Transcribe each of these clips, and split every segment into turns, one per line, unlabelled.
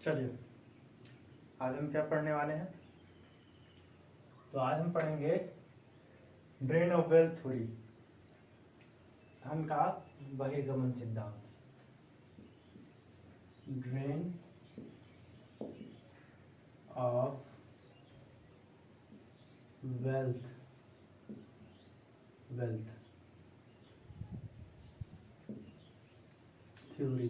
चलिए, आज हम क्या पढ़ने वाले हैं। तो आज हम पढ़ेंगे ब्रेन ऑफ वेल्थ थ्योरी, धन का बहिर्गमन सिद्धांत। Drain of wealth theory.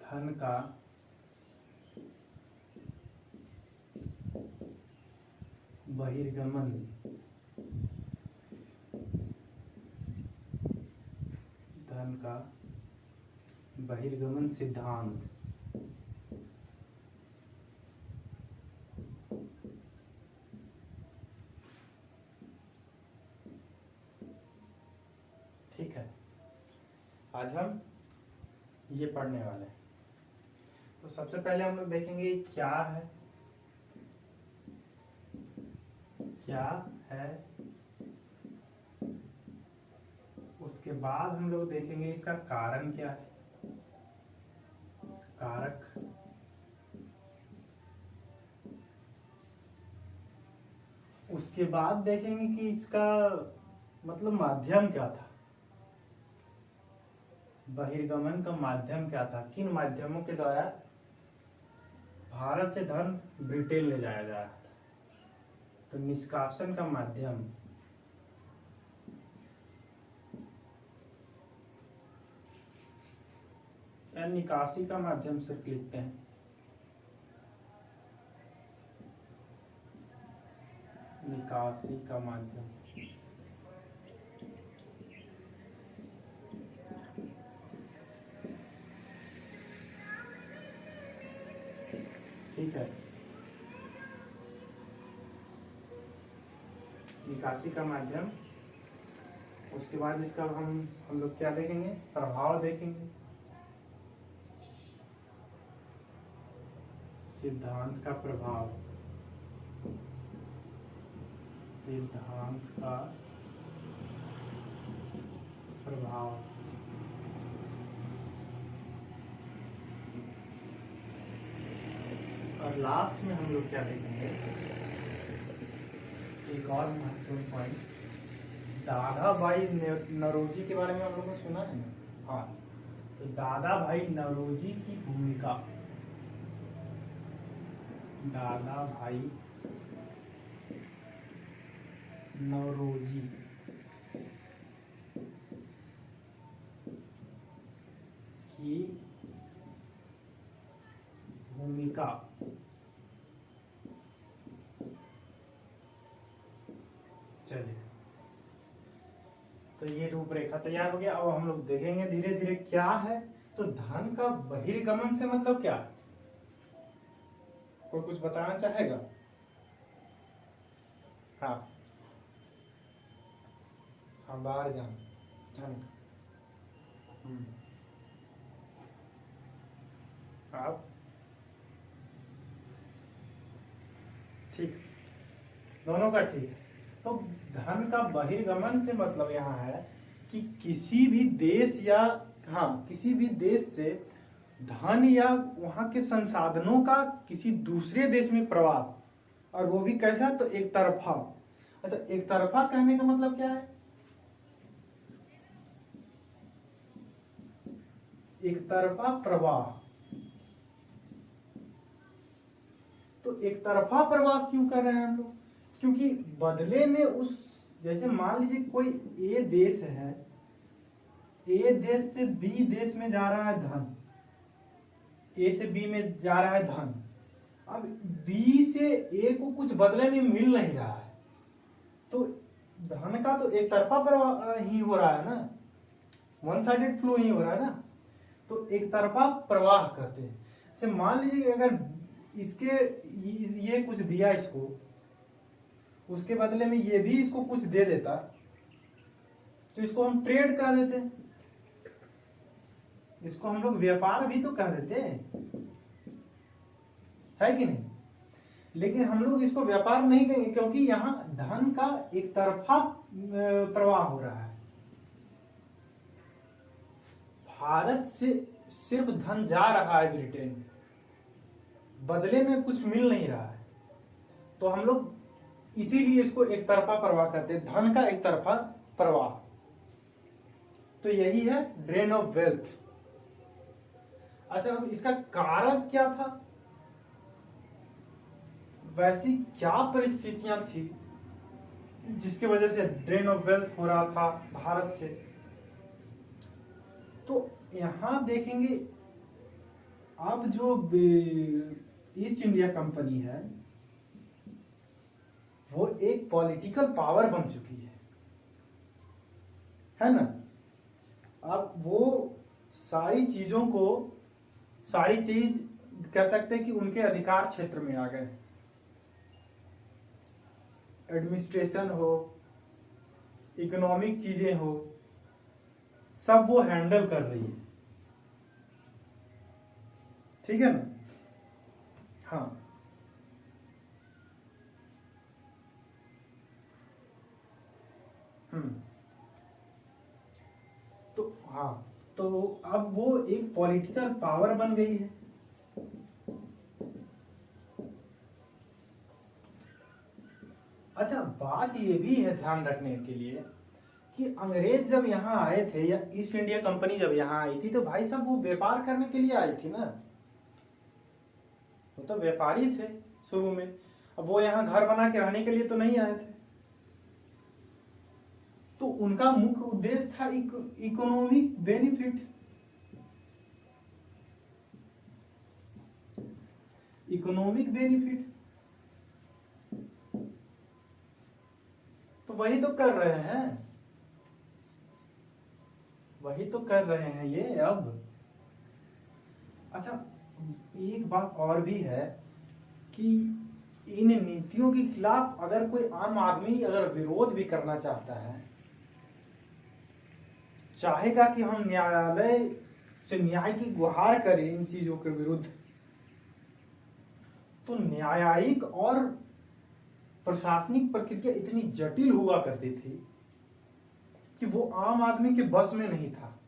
धन का बहिर्गमन सिद्धांत। ठीक है, आज हम ये पढ़ने वाले हैं। तो सबसे पहले हम लोग देखेंगे क्या है, उसके बाद हम लोग देखेंगे इसका कारण क्या है, कारक। उसके बाद देखेंगे कि इसका मतलब माध्यम क्या था, बहिर्गमन का माध्यम क्या था, किन माध्यमों के द्वारा भारत से धन ब्रिटेन ले जाया जा रहा था। तो निष्कासन का माध्यम, या निकासी का माध्यम सिर्फ लिखते हैं। निकासी का माध्यम, ठीक है। निकासी का माध्यम। उसके बाद इसका हम लोग क्या देखेंगे, प्रभाव देखेंगे। सिद्धांत का प्रभाव, और लास्ट में हम लोग क्या देखेंगे, एक और महत्वपूर्ण पॉइंट, दादाभाई नौरोजी के बारे में आप लोगों ने सुना है ना। हाँ, तो दादाभाई नौरोजी की भूमिका, दादाभाई नौरोजी की भूमिका। चलिए, तो ये रूपरेखा तैयार हो गया। अब हम लोग देखेंगे धीरे धीरे क्या है। तो धन का बहिर्गमन से मतलब क्या, कोई कुछ बताना चाहेगा? हाँ, बाहर जाना, धन का। आप ठीक, दोनों का ठीक है। तो धन का बहिर्गमन से मतलब यहाँ है कि किसी भी देश या किसी भी देश से धन या वहां के संसाधनों का किसी दूसरे देश में प्रवाह, और वो भी कैसा, तो एक तरफा। अच्छा, एक तरफा कहने का मतलब क्या है? एक तरफा प्रवाह। तो एक तरफा प्रवाह क्यों कर रहे हैं हम लोग? क्योंकि बदले में जैसे मान लीजिए कोई ए देश है, ए देश से बी देश में जा रहा है धन, ए से बी में जा रहा है धन। अब बी से ए को कुछ बदले में मिल नहीं रहा है, तो धन का तो एक तरफा प्रवाह ही हो रहा है ना, वन साइडेड फ्लो ही हो रहा है ना। तो एक तरफा प्रवाह करते हैं। जैसे मान लीजिए अगर ये कुछ दिया इसको, उसके बदले में ये भी इसको कुछ दे देता, तो इसको हम ट्रेड कह देते हैं, इसको हम लोग व्यापार भी तो कह देते हैं, है कि नहीं? लेकिन हम लोग इसको व्यापार नहीं कहेंगे, क्योंकि यहाँ धन का एक तरफा प्रवाह हो रहा है। भारत से सिर्फ धन जा रहा है ब्रिटेन में, बदले में कुछ मिल नहीं रहा है। तो हम लोग इसीलिए इसको एक तरफा प्रवाह कहते हैं, धन का एक तरफा प्रवाह। तो यही है ड्रेन ऑफ वेल्थ। अच्छा, अब इसका कारण क्या था? वैसी क्या परिस्थितियां थी जिसके वजह से ड्रेन ऑफ वेल्थ हो रहा था भारत से? तो यहां देखेंगे, अब जो ईस्ट इंडिया कंपनी वो एक पॉलिटिकल पावर बन चुकी है ना। अब वो सारी चीज कह सकते हैं कि उनके अधिकार क्षेत्र में आ गए। एडमिनिस्ट्रेशन हो, इकोनॉमिक चीजें हो, सब वो हैंडल कर रही है। ठीक है ना। हाँ, तो हाँ, तो अब वो एक पॉलिटिकल पावर बन गई है। अच्छा, बात ये भी है ध्यान रखने के लिए कि अंग्रेज जब यहाँ आए थे, या ईस्ट इंडिया कंपनी जब यहाँ आई थी, तो भाई साहब वो व्यापार करने के लिए आई थी ना। वो तो व्यापारी थे शुरू में। अब वो यहाँ घर बना के रहने के लिए तो नहीं आए थे। तो उनका मुख्य उद्देश्य था इकोनॉमिक बेनिफिट। इकोनॉमिक बेनिफिट तो वही तो कर रहे हैं, वही तो कर रहे हैं ये अब। अच्छा, एक बात और भी है कि इन नीतियों के खिलाफ अगर कोई आम आदमी अगर विरोध भी करना चाहता है, चाहेगा कि हम न्यायालय से न्याय की गुहार करें इन चीजों के विरुद्ध, तो न्यायिक और प्रशासनिक प्रक्रिया इतनी जटिल हुआ करती थी कि वो आम आदमी के बस में नहीं था।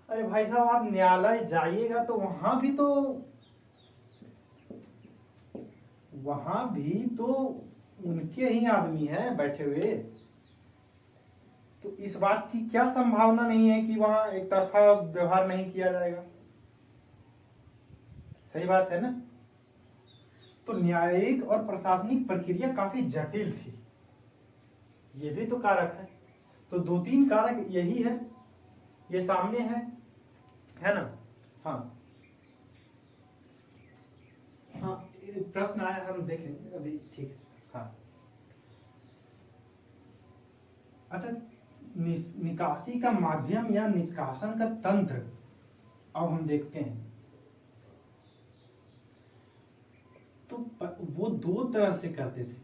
अरे भाई साहब, आप न्यायालय जाइएगा तो वहां भी तो उनके ही आदमी हैं बैठे हुए। तो इस बात की क्या संभावना नहीं है कि वहां एक तरफा व्यवहार नहीं किया जाएगा? सही बात है ना। तो न्यायिक और प्रशासनिक प्रक्रिया काफी जटिल थी, ये भी तो कारक है। तो 2-3 कारक यही है, ये सामने है ना। हाँ हाँ, प्रश्न आया, हम देखेंगे अभी। ठीक है। हाँ, अच्छा, निकासी का माध्यम या निष्कासन का तंत्र अब हम देखते हैं। तो वो 2 तरह से करते थे,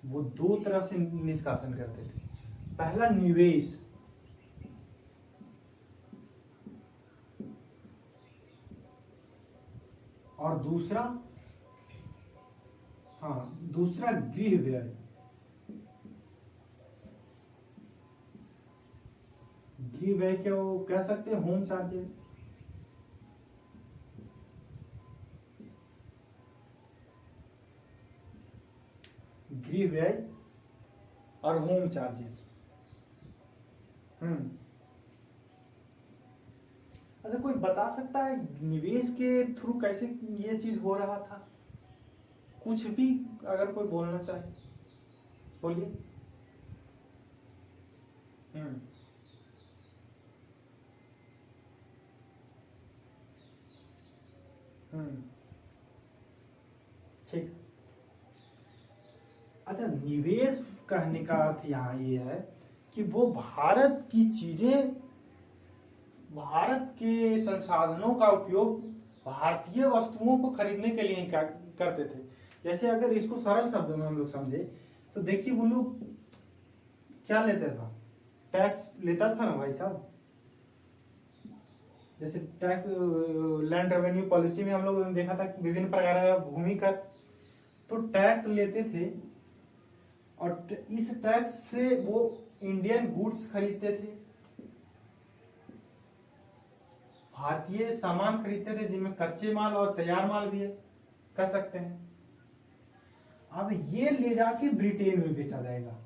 वो 2 तरह से निष्कासन करते थे। पहला निवेश, और दूसरा गृह व्यय। गृह व्यय क्या वो कह सकते हैं, होम चार्जेस। गृह व्यय और होम चार्जेस। अच्छा, कोई बता सकता है निवेश के थ्रू कैसे ये चीज हो रहा था? कुछ भी अगर कोई बोलना चाहे, बोलिए। ठीक। अच्छा, निवेश कहने का अर्थ यहाँ ये है कि वो भारत की चीजें, भारत के संसाधनों का उपयोग भारतीय वस्तुओं को खरीदने के लिए करते थे। जैसे अगर इसको सरल शब्दों में हम लोग समझे तो देखिए, वो लोग क्या लेते था, टैक्स लेता था ना भाई साहब। जैसे टैक्स, लैंड रेवेन्यू पॉलिसी में हम लोग ने देखा था विभिन्न प्रकार का भूमि कर, तो टैक्स लेते थे। और इस टैक्स से वो इंडियन गुड्स खरीदते थे, भारतीय सामान खरीदते थे जिनमें कच्चे माल और तैयार माल भी है, कर सकते हैं। अब ये ले जाके ब्रिटेन में बेचा जाएगा,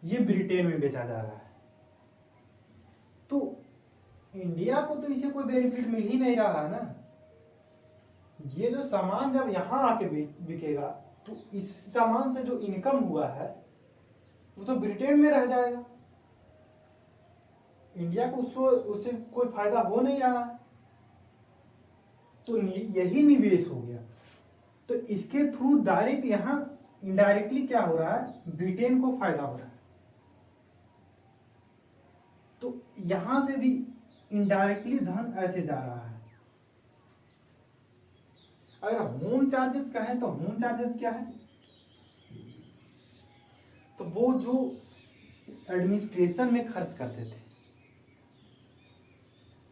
ये ब्रिटेन में बेचा जा रहा है। तो इंडिया को तो इसे कोई बेनिफिट मिल ही नहीं रहा है ना। ये जो सामान जब यहां आके बिकेगा तो इस सामान से जो इनकम हुआ है वो तो ब्रिटेन में रह जाएगा, इंडिया को उससे कोई फायदा हो नहीं रहा है। तो यही निवेश हो गया। तो इसके थ्रू डायरेक्ट यहां इनडायरेक्टली क्या हो रहा है, ब्रिटेन को फायदा हो रहा है। तो यहां से भी इनडायरेक्टली धन ऐसे जा रहा है। अगर होम चार्जेस कहें तो होम चार्जेस क्या है, तो वो जो एडमिनिस्ट्रेशन में खर्च करते थे,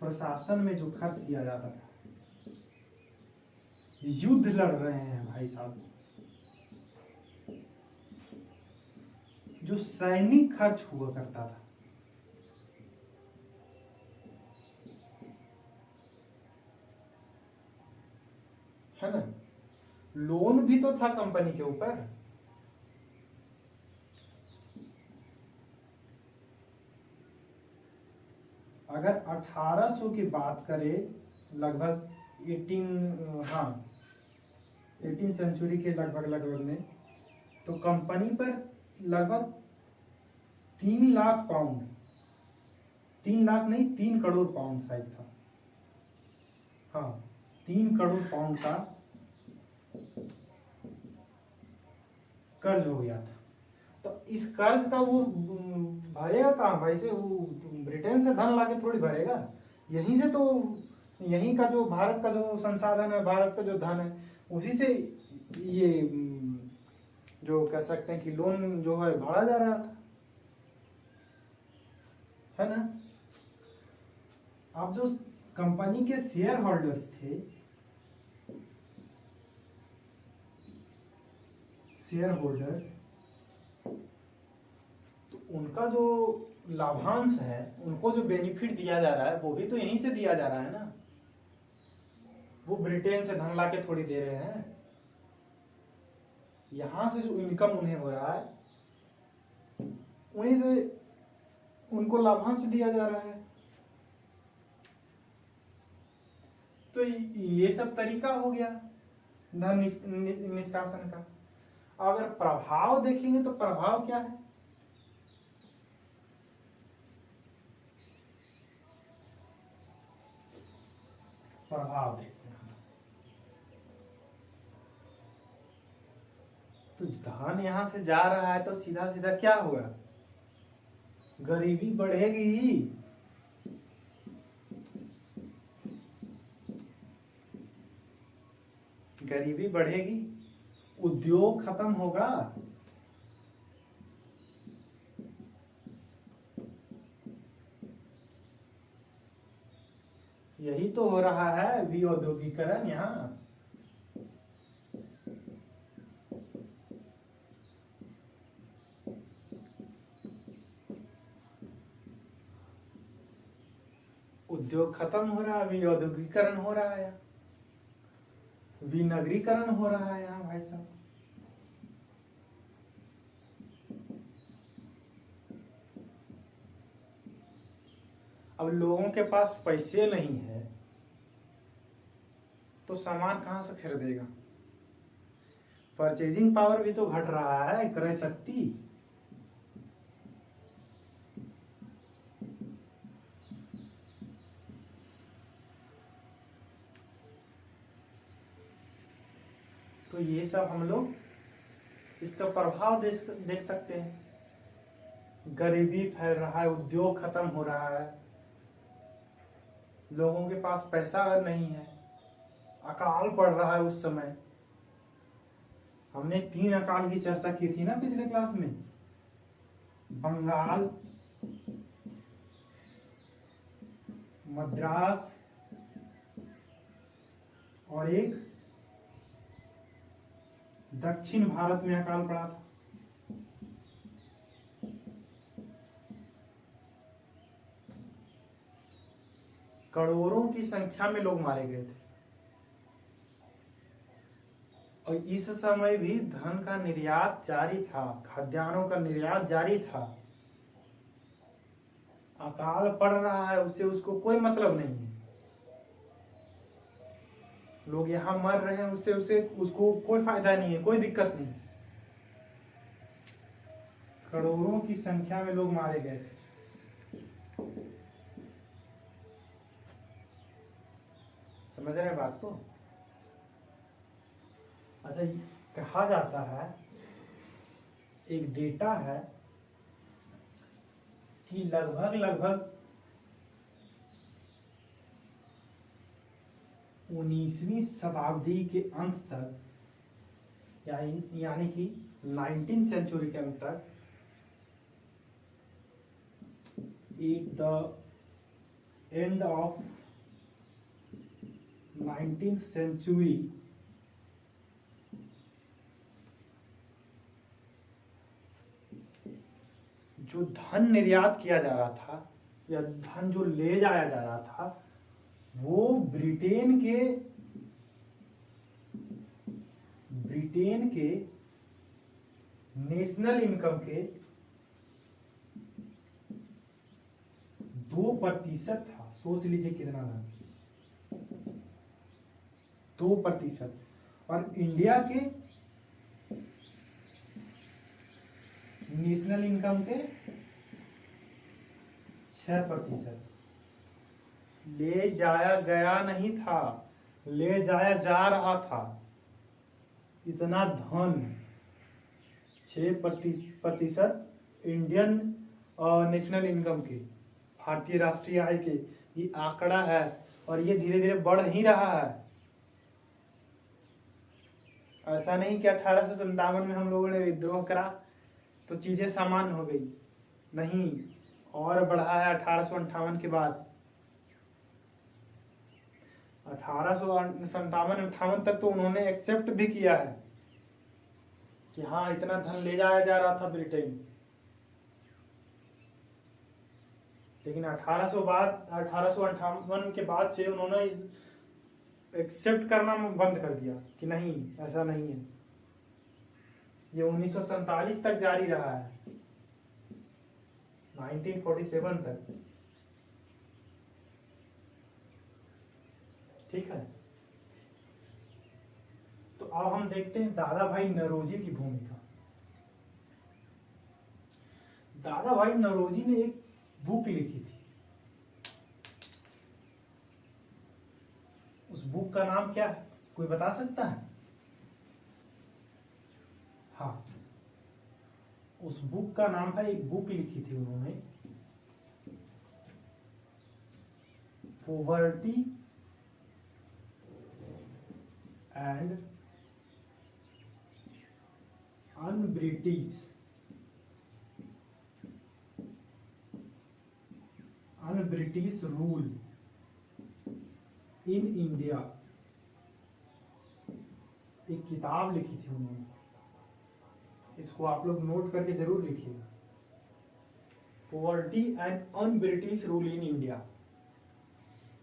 प्रशासन में जो खर्च किया जाता था, युद्ध लड़ रहे हैं भाई साहब, जो सैनिक खर्च हुआ करता था, है ना, लोन भी तो था कंपनी के ऊपर। अगर 1800 की बात करें, लगभग 18 सेंचुरी के लगभग में, तो कंपनी पर लगभग 3 लाख पाउंड, 3 लाख नहीं 3 करोड़ पाउंड शायद था, हाँ 3 करोड़ पाउंड का कर्ज हो गया था। तो इस कर्ज का वो भरेगा कहाँ भाई से, वो ब्रिटेन से धन लाके थोड़ी भरेगा, यहीं से तो, यहीं का जो भारत का जो संसाधन है, भारत का जो धन है, उसी से ये जो कह सकते हैं कि लोन जो है भरा जा रहा था, है ना। अब जो कंपनी के शेयर होल्डर्स थे, शेयर होल्डर्स, तो उनका जो लाभांश है, उनको जो बेनिफिट दिया जा रहा है वो भी तो यहीं से दिया जा रहा है ना, वो ब्रिटेन से धन लाके थोड़ी दे रहे हैं। यहां से जो इनकम उन्हें हो रहा है उन्हीं से उनको लाभांश दिया जा रहा है। तो ये सब तरीका हो गया धन निष्कासन का। अगर प्रभाव देखेंगे तो प्रभाव क्या है, प्रभाव देखते हैं तो धन यहां से जा रहा है तो सीधा सीधा क्या होगा, गरीबी बढ़ेगी, गरीबी बढ़ेगी, उद्योग खत्म होगा, यही तो हो रहा है विऔद्योगीकरण यहाँ। उद्योग खत्म हो रहा है, विऔद्योगीकरण हो रहा है, विनगरीकरण हो रहा है यहाँ भाई साहब। अब लोगों के पास पैसे नहीं है तो सामान कहां से खरीदेगा, परचेजिंग पावर भी तो घट रहा है, क्रय शक्ति। तो ये सब हम लोग इसका प्रभाव देख सकते हैं। गरीबी फैल रहा है, उद्योग खत्म हो रहा है, लोगों के पास पैसा नहीं है, अकाल पड़ रहा है। उस समय हमने 3 अकाल की चर्चा की थी ना पिछले क्लास में, बंगाल, मद्रास और एक दक्षिण भारत में अकाल पड़ा था। करोड़ों की संख्या में लोग मारे गए थे और इस समय भी धन का निर्यात जारी था, खाद्यान्नों का निर्यात जारी था। अकाल पड़ रहा है, उससे उसको कोई मतलब नहीं है। लोग यहाँ मर रहे हैं, उससे उसे उसको कोई फायदा नहीं है, कोई दिक्कत नहीं। करोड़ों की संख्या में लोग मारे गए थे। समझ रहे हैं बात को? अच्छा, कहा जाता है, एक डेटा है कि लगभग 19वीं शताब्दी के अंत तक, यानी कि 19th सेंचुरी के अंत तक, at the end of 19th century जो धन निर्यात किया जा रहा था या धन जो ले जाया जा रहा था, वो ब्रिटेन के नेशनल इनकम के 2% था। सोच लीजिए कितना था, 2%। और इंडिया के नेशनल इनकम के 6%। ले जाया गया नहीं था, ले जाया जा रहा था। इतना धन, 6% इंडियन नेशनल इनकम के, भारतीय राष्ट्रीय आय के, ये आंकड़ा है और ये धीरे धीरे बढ़ ही रहा है। ऐसा नहीं कि 1857 में हम लोगों ने विद्रोह करा तो चीजें सामान्य हो गई, नहीं, और बढ़ा है 1858 के बाद। 1857-58 तक तो उन्होंने एक्सेप्ट भी किया है कि हाँ, इतना धन ले जाया जा रहा था ब्रिटेन। लेकिन 1858 के बाद से उन्होंने एक्सेप्ट करना बंद कर दिया कि नहीं, ऐसा नहीं है। ये 1947 तक जारी रहा है, 1947 तक। ठीक है, तो अब हम देखते हैं दादा भाई नौरोजी की भूमिका। दादा भाई नौरोजी ने एक बुक लिखी थी। उस बुक का नाम क्या है, कोई बता सकता है? हाँ, उस बुक का नाम था, एक बुक लिखी थी उन्होंने, poverty and un-British rule in India. एक किताब लिखी थी उन्होंने, इसको आप लोग नोट करके जरूर लिखिएगा, poverty and un-British rule in India.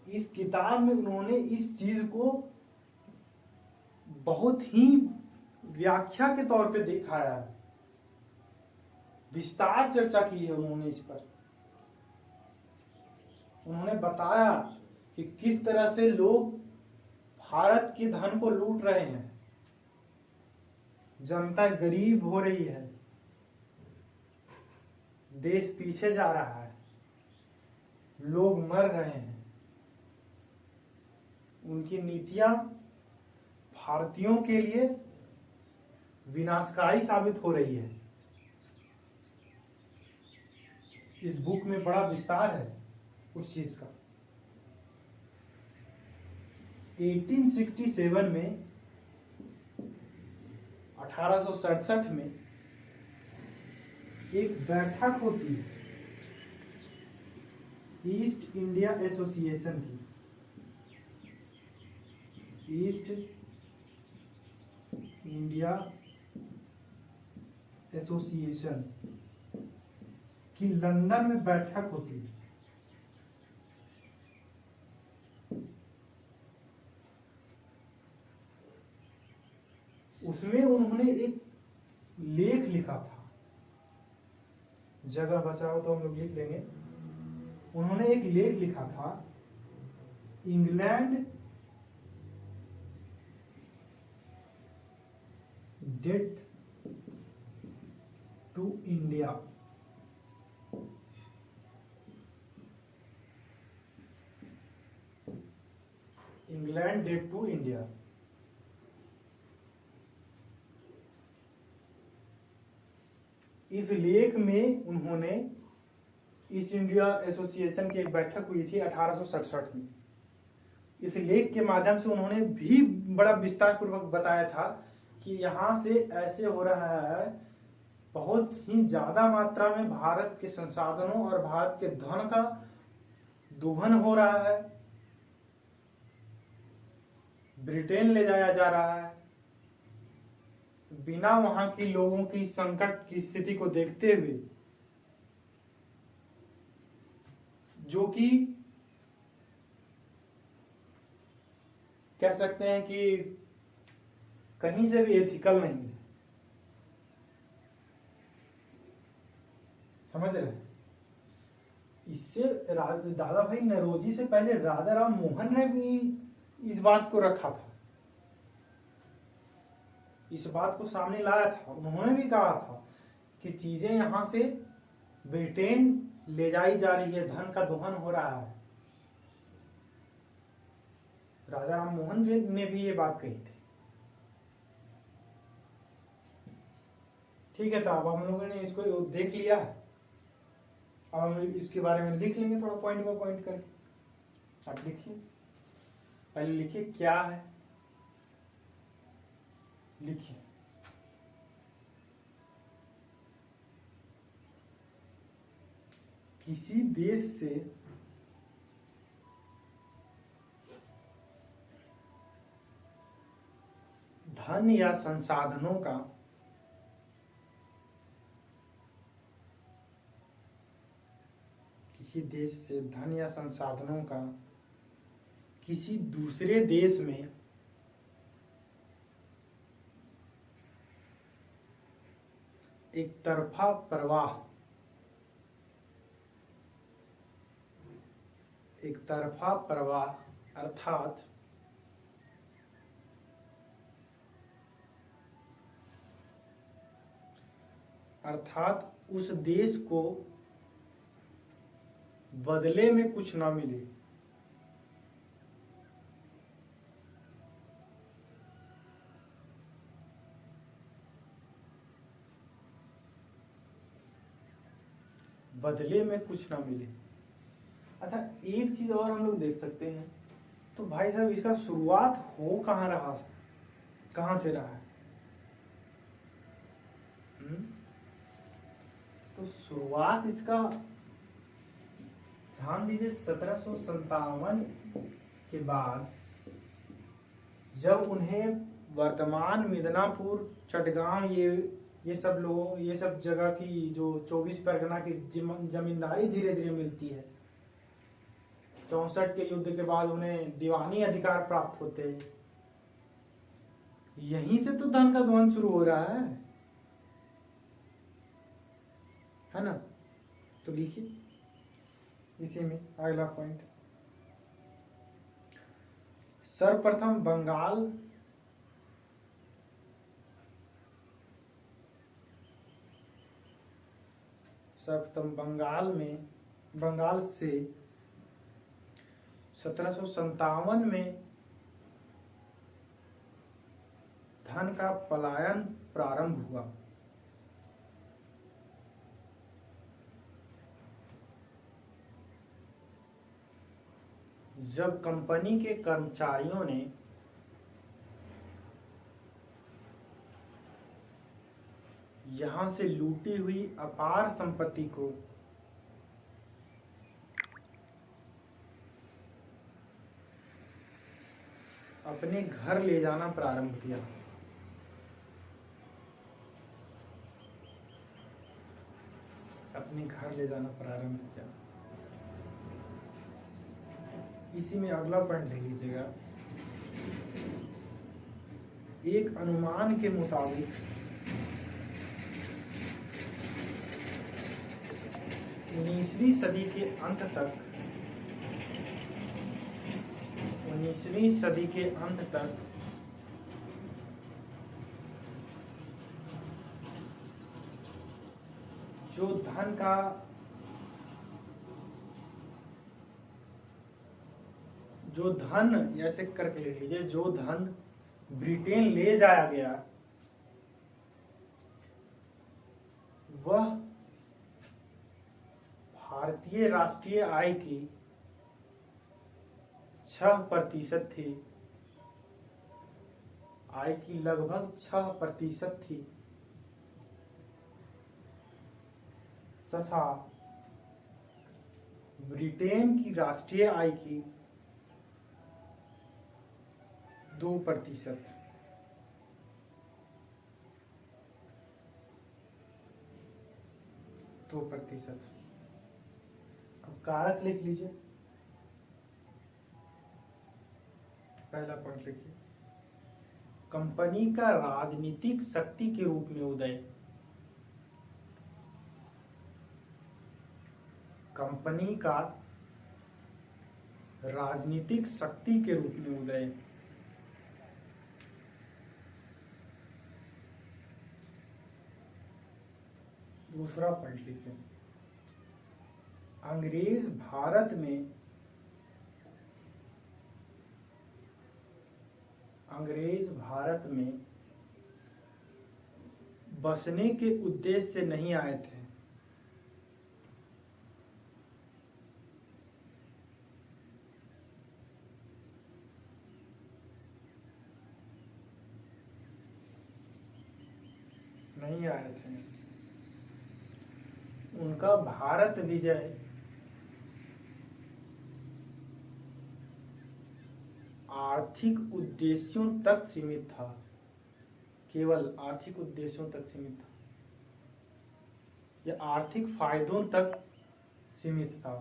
इस किताब में उन्होंने इस चीज को बहुत ही व्याख्या के तौर पे दिखाया है, विस्तार चर्चा की है उन्होंने इस पर। उन्होंने बताया कि किस तरह से लोग भारत के धन को लूट रहे हैं, जनता गरीब हो रही है, देश पीछे जा रहा है, लोग मर रहे हैं। उनकी नीतियां भारतीयों के लिए विनाशकारी साबित हो रही है। इस बुक में बड़ा विस्तार है उस चीज का। 1867 में, 1867 में एक बैठक होती है ईस्ट इंडिया एसोसिएशन की। ईस्ट इंडिया एसोसिएशन की लंदन में बैठक होती है। उसमें उन्होंने एक लेख लिखा था, जगह बचाओ तो हम लोग लिख लेंगे। उन्होंने एक लेख लिखा था, England debt to India. England debt to India. इस लेख में उन्होंने ईस्ट इंडिया एसोसिएशन की एक बैठक हुई थी 1867 में। इस लेख के माध्यम से उन्होंने भी बड़ा विस्तार पूर्वक बताया था कि यहाँ से ऐसे हो रहा है, बहुत ही ज्यादा मात्रा में भारत के संसाधनों और भारत के धन का दोहन हो रहा है, ब्रिटेन ले जाया जा रहा है। बिना वहां की लोगों की संकट की स्थिति को देखते हुए, जो कि कह सकते हैं कि कहीं से भी एथिकल नहीं है। समझ रहे? इससे दादा भाई नौरोजी से पहले राजा राम मोहन ने भी इस बात को रखा था, इस बात को सामने लाया था। उन्होंने भी कहा था कि चीजें यहां से ब्रिटेन ले जाई जा रही है, धन का दोहन हो रहा है। राजा राम मोहन ने भी ये बात कही थी। ठीक है, तो अब हम लोगों ने इसको देख लिया है। अब हम इसके बारे में लिख लेंगे थोड़ा पॉइंट बाय पॉइंट करके। आप लिखिए, पहले लिखिए क्या है, लिखिए किसी देश से धन या संसाधनों का किसी दूसरे देश में एक तरफा प्रवाह अर्थात उस देश को बदले में कुछ ना मिले, बदले में कुछ ना मिले। अच्छा, एक चीज और हम लोग देख सकते हैं, तो भाई साहब इसका शुरुआत हो कहां से रहा है? तो शुरुआत इसका ध्यान दीजिए 1757 के बाद, जब उन्हें वर्तमान मिदनापुर, चटगांव, ये सब जगह की जो 24 परगना की जमींदारी धीरे धीरे मिलती है। 64 के युद्ध के बाद उन्हें दीवानी अधिकार प्राप्त होते हैं। यहीं से तो धन का दोहन शुरू हो रहा है ना? तो लिखिए इसी में अगला पॉइंट, सर्वप्रथम बंगाल से 1757 में धन का पलायन प्रारंभ हुआ। जब कंपनी के कर्मचारियों ने यहां से लूटी हुई अपार संपत्ति को अपने घर ले जाना प्रारंभ किया, अपने घर ले जाना प्रारंभ किया। इसी में अगला पॉइंट लिख लीजिएगा। एक अनुमान के मुताबिक 19वीं सदी के अंत तक 19वीं सदी के अंत तक जो धन ऐसे करके लिख लीजिए, जो धन ब्रिटेन ले जाया गया वह भारतीय राष्ट्रीय आय की 6% थी, आय की लगभग 6% थी, तथा ब्रिटेन की राष्ट्रीय आय की 2%। अब कारक लिख लीजिए। पहला पॉइंट लिखिए, कंपनी का राजनीतिक शक्ति के रूप में उदय। कंपनी का राजनीतिक शक्ति के रूप में उदय। दूसरा पॉइंट लिखिए, अंग्रेज भारत में बसने के उद्देश्य से नहीं आए थे। उनका भारत विजय आर्थिक उद्देश्यों तक सीमित था, केवल आर्थिक उद्देश्यों तक सीमित था, या आर्थिक फायदों तक सीमित था।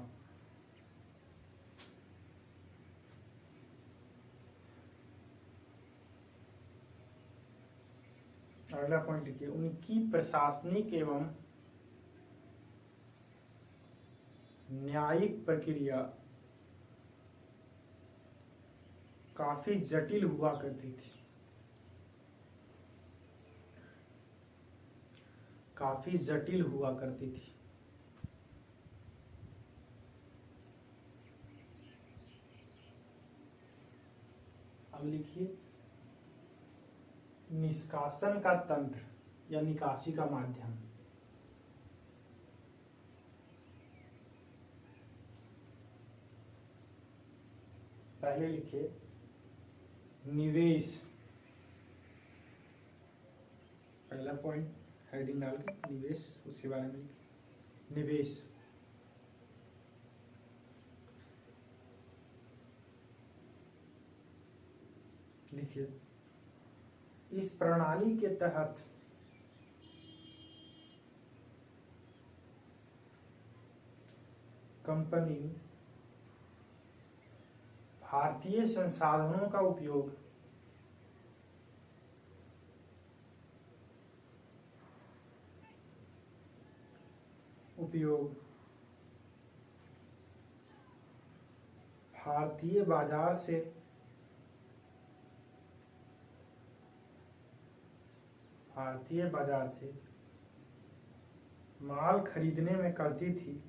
अगला पॉइंट लिखिए, उनकी प्रशासनिक एवं न्यायिक प्रक्रिया काफी जटिल हुआ करती थी। अब लिखिए, निष्कासन का तंत्र या निकासी का माध्यम। पहले लिखिए निवेश, पहला पॉइंट हेडिंग डाल के निवेश, उसके बारे में निवेश। लिखिए, इस प्रणाली के तहत कंपनी भारतीय संसाधनों का उपयोग भारतीय बाजार से माल खरीदने में करते थे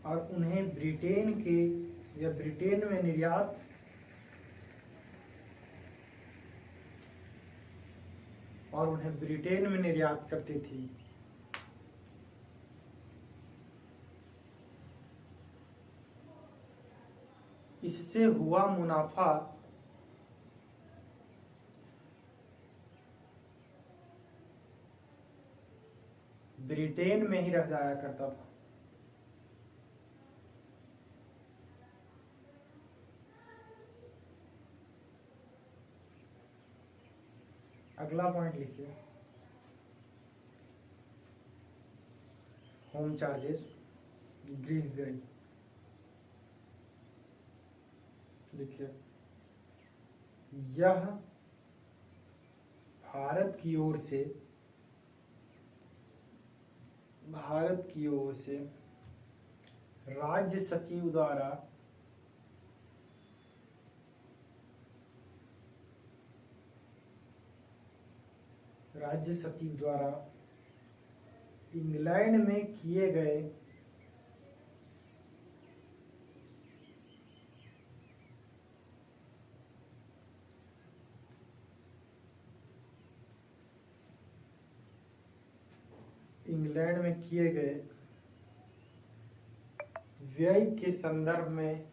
और उन्हें ब्रिटेन में निर्यात करती थी। इससे हुआ मुनाफा ब्रिटेन में ही रह जाया करता था। अगला पॉइंट लिखिए, होम चार्जेस, गृह व्यय। लिखिए, यह भारत की ओर से राज्य सचिव द्वारा इंग्लैंड में किए गए व्यय के संदर्भ में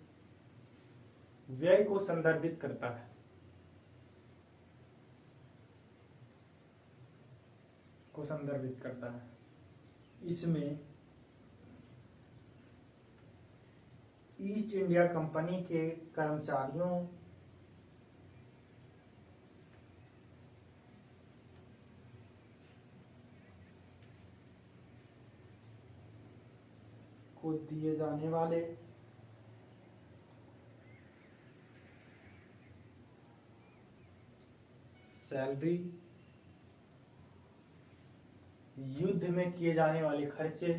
व्यय को संदर्भित करता है। इसमें ईस्ट इंडिया कंपनी के कर्मचारियों को दिए जाने वाले सैलरी, युद्ध में किए जाने वाले खर्चे,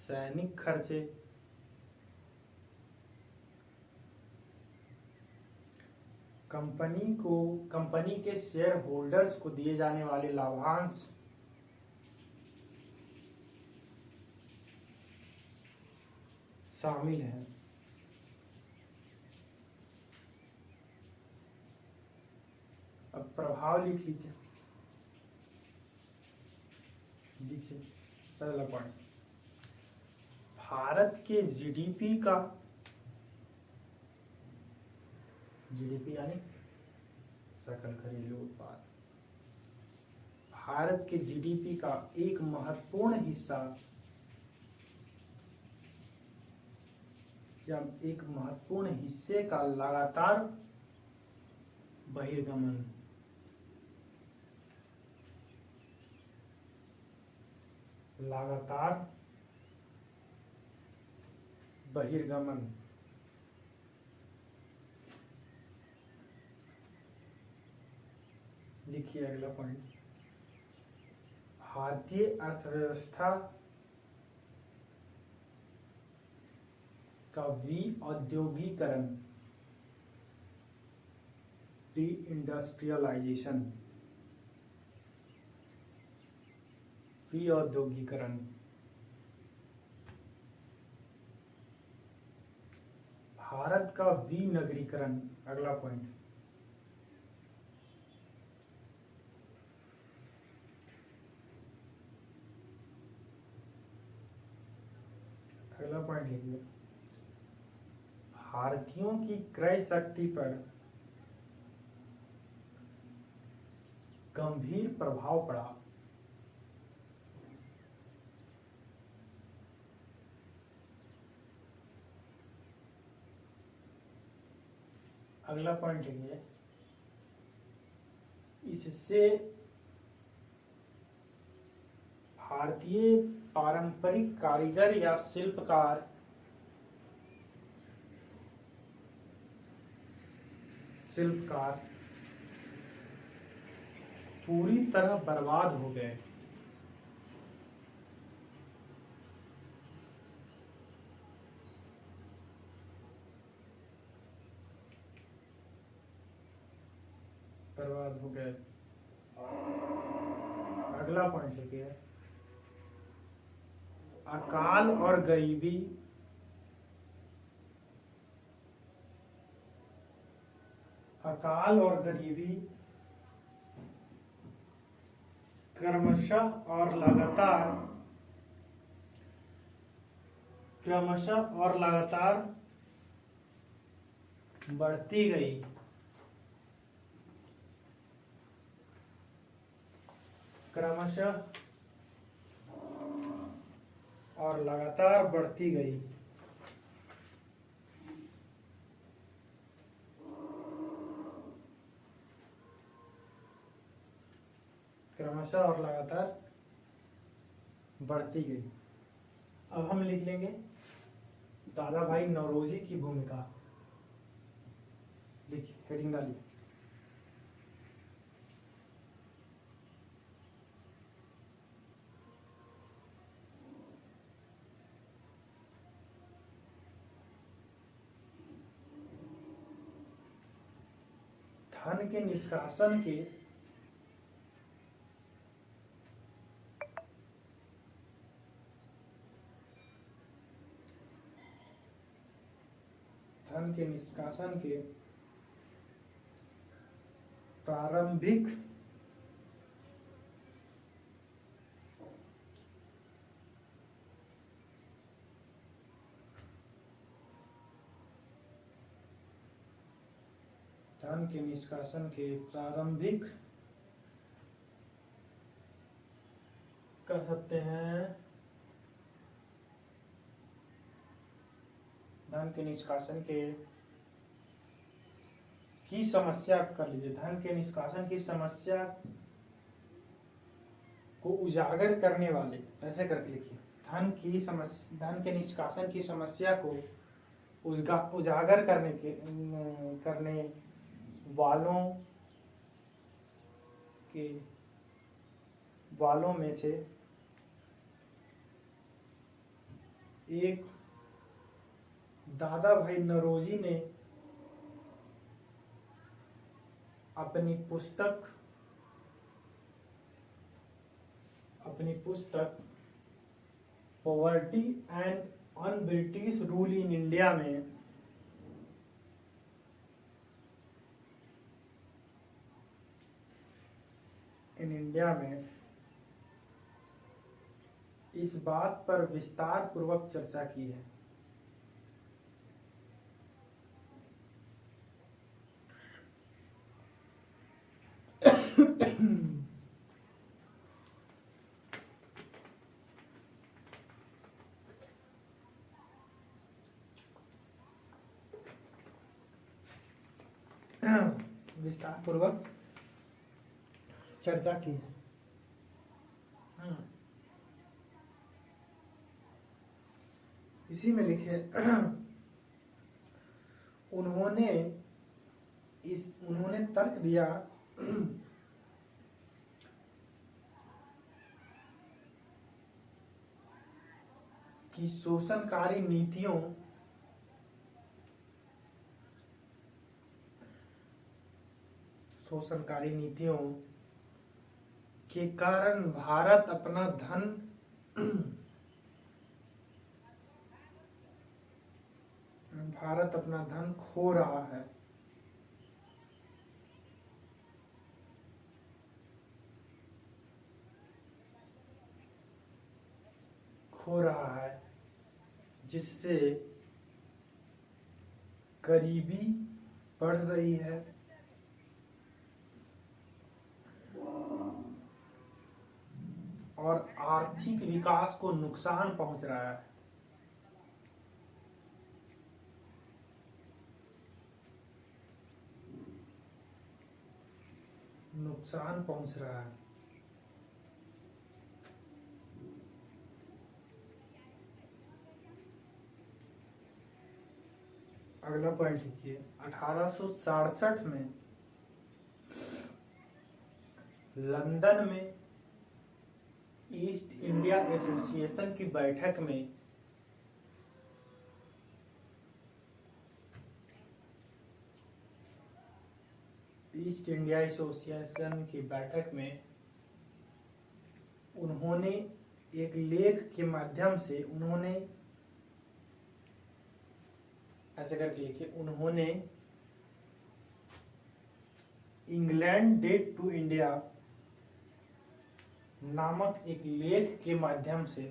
सैनिक खर्चे, कंपनी के शेयर होल्डर्स को दिए जाने वाले लाभांश, शामिल हैं। अब प्रभाव लिख लीजिए। पहला पॉइंट, भारत के जीडीपी यानी सकल घरेलू उत्पाद, भारत के जीडीपी का एक महत्वपूर्ण हिस्सा या एक महत्वपूर्ण हिस्से का लगातार बहिर्गमन लिखिए अगला पॉइंट, भारतीय अर्थव्यवस्था का विऔद्योगीकरण, डी-इंडस्ट्रियलाइजेशन, भारत का विनगरीकरण। अगला पॉइंट, लिखिए, भारतीयों की क्रय शक्ति पर गंभीर प्रभाव पड़ा। अगला पॉइंट लिखिए, इससे भारतीय पारंपरिक कारीगर या शिल्पकार पूरी तरह बर्बाद हो गए। अगला पॉइंट लिखिए, अकाल और गरीबी क्रमशः और लगातार बढ़ती गई। क्रमशः और लगातार बढ़ती गई। अब हम लिख लेंगे दादा भाई नौरोजी की भूमिका। लिखिए, हेडिंग डालिए। धन के निष्कासन के प्रारंभिक कह सकते हैं धन के निष्कासन की समस्या कर लीजिए। धन के निष्कासन की समस्या को उजागर करने वाले, ऐसे करके लिखिए। धन के निष्कासन की समस्या को उजागर करने वालों में से एक दादा भाई नौरोजी ने अपनी पुस्तक poverty and on British rule in India में इस बात पर विस्तार पूर्वक चर्चा की है। विस्तार पूर्वक चर्चा की है। इसी में लिखे उन्होंने तर्क दिया कि शोषणकारी नीतियों के कारण भारत अपना धन खो रहा है। जिससे गरीबी बढ़ रही है और आर्थिक विकास को नुकसान पहुंच रहा है। अगला पॉइंट लिखिए। 1867 में लंदन में ईस्ट इंडिया एसोसिएशन की बैठक में उन्होंने एक लेख के माध्यम से ऐसे करके लिखिए, उन्होंने इंग्लैंड डेट टू इंडिया नामक एक लेख के माध्यम से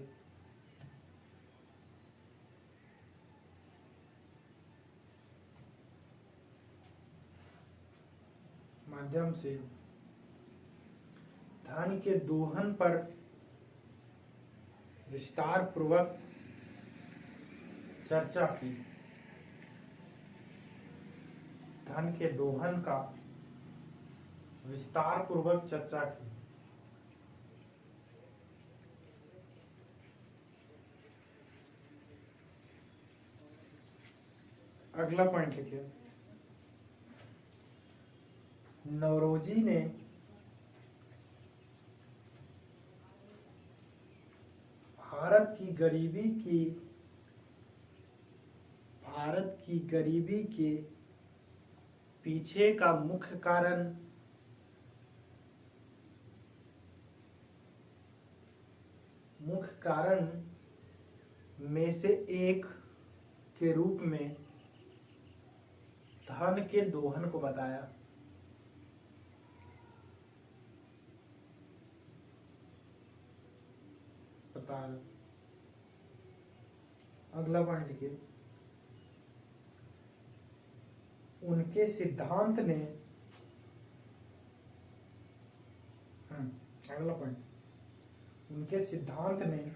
धन के दोहन पर विस्तार पूर्वक चर्चा की। धन के दोहन का विस्तार पूर्वक चर्चा की। अगला पॉइंट लिखिए, नौरोजी ने भारत की गरीबी के पीछे का मुख्य कारण में से एक के रूप में धन के दोहन को बताया। अगला पॉइंट लिखिए, उनके सिद्धांत ने अगला पॉइंट, उनके सिद्धांत ने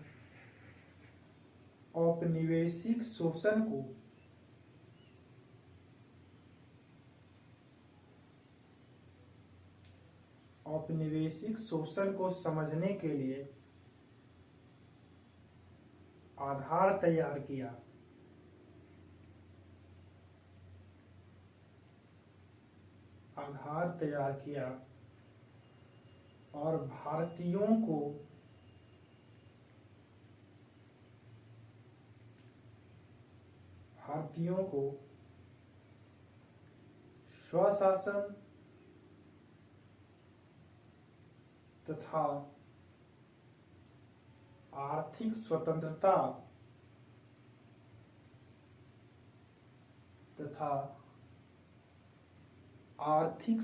औपनिवेशिक शोषण को समझने के लिए आधार तैयार किया। और भारतीयों को स्वशासन तथा आर्थिक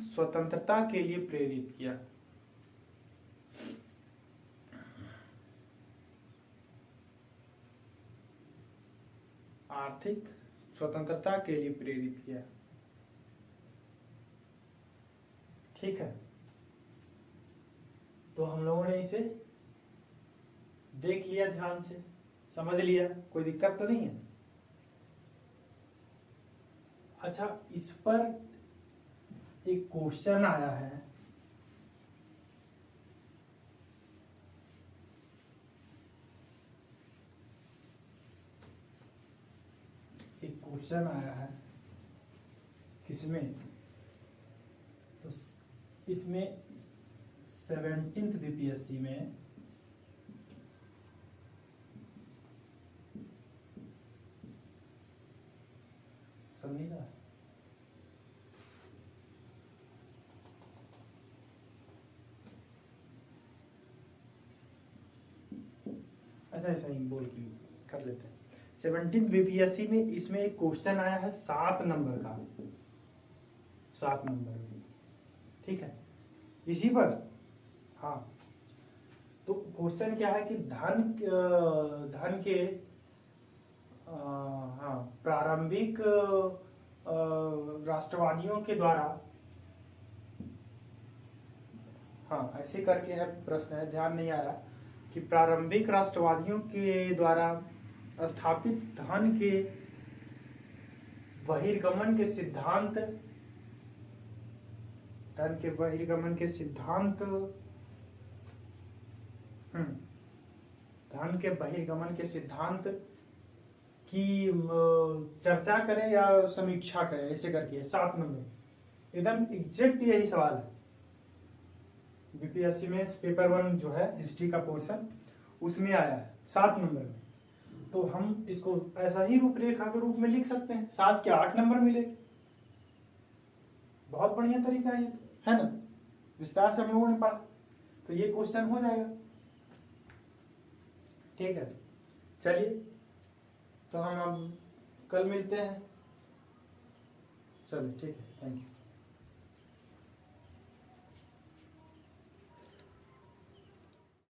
स्वतंत्रता के लिए प्रेरित किया। आर्थिक स्वतंत्रता के लिए प्रेरित किया। ठीक है, तो हम लोगों ने इसे देख लिया, ध्यान से समझ लिया, कोई दिक्कत तो नहीं है। अच्छा, इस पर एक क्वेश्चन आया है, किसमें, तो इसमें 17th बीपीएससी में समझ रहा है, अच्छा ऐसा ही बोल के कर लेते हैं। 17th बीपीएससी में इसमें एक क्वेश्चन आया है 7 नंबर का, 7 नंबर में, ठीक है, इसी पर। हाँ, तो क्वेश्चन क्या है कि धन के प्रारंभिक राष्ट्रवादियों के द्वारा, ऐसे करके है प्रश्न है, ध्यान नहीं आ रहा, कि प्रारंभिक राष्ट्रवादियों के द्वारा स्थापित धन के बहिर्गमन के सिद्धांत, धन के बहिर्गमन के सिद्धांत की चर्चा करें या समीक्षा करें, ऐसे करके 7 नंबर, एकदम एग्जैक्ट यही सवाल है बीपीएससी में पेपर 1 जो है हिस्ट्री का पोर्शन, उसमें आया है 7 नंबर में। तो हम इसको ऐसा ही रूपरेखा के रूप में लिख सकते हैं, 7 के 8 नंबर मिलेंगे। बहुत बढ़िया तरीका है ना, विस्तार से हम लोगों ने पढ़ा, तो ये क्वेश्चन हो जाएगा। ठीक है, चलिए, तो हम अब कल मिलते हैं। चलिए, ठीक है, थैंक यू।